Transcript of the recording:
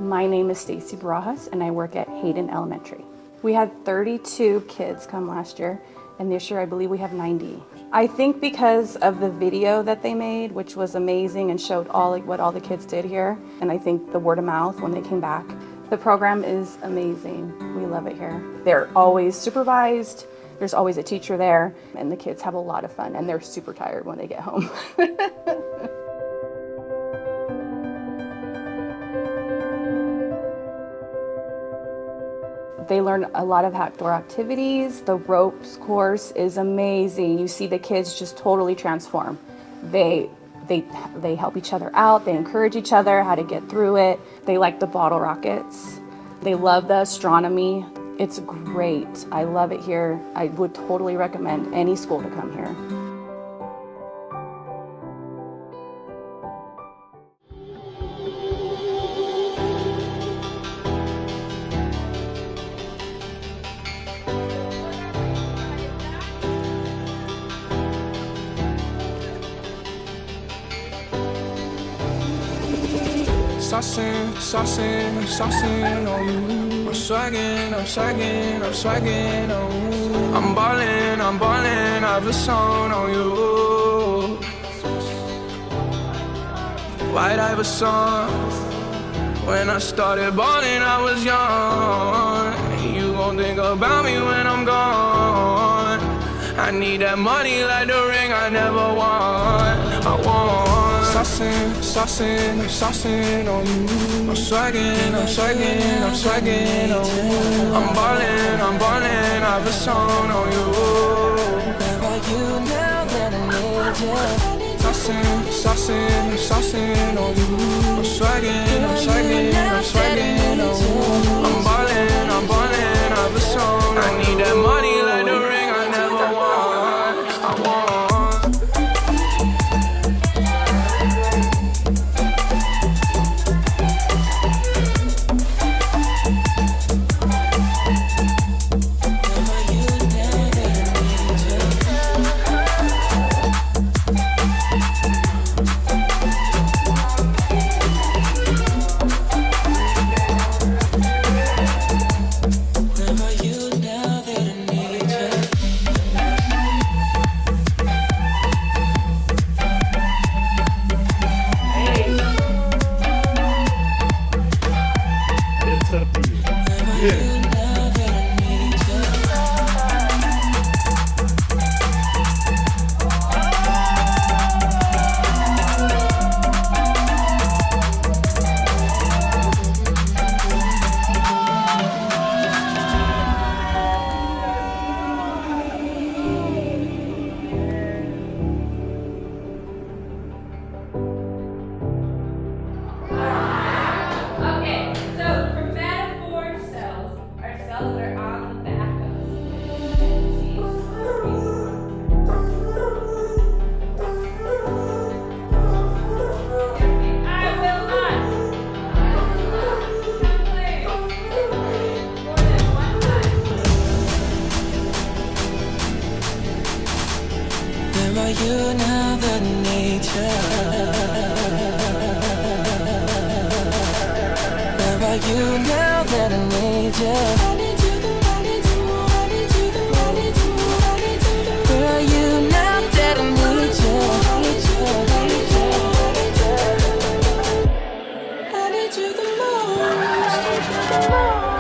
My name is Stacy Barajas and I work at Hayden Elementary. We had 32 kids come last year, and this year I believe we have 90. I think because of the video that they made, which was amazing and showed what all the kids did here, and I think the word of mouth when they came back. The program is amazing. We love it here. They're always supervised. There's always a teacher there, and the kids have a lot of fun, and they're super tired when they get home. They learn a lot of outdoor activities. The ropes course is amazing. You see the kids just totally transform. They help each other out. They encourage each other how to get through it. They like the bottle rockets. They love the astronomy. It's great. I love it here. I would totally recommend any school to come here. Saucing on you. I'm swagging on you. I'm ballin', I've a song on you. White Iverson. When I started ballin', I was young. You gon' think about me when I'm gone. I need that money like the ring I never won. I want saucing on you. I'm swagging on you. I'm ballin', I've a song on you. Where are you now that I need you? Saucing on you. I'm swagging on you. I'm ballin', I've a song. I need that money like the ring I never won. I want. Where are you now that I need you? Where are you now that I need you? Where are you now that I need you? I need you the most.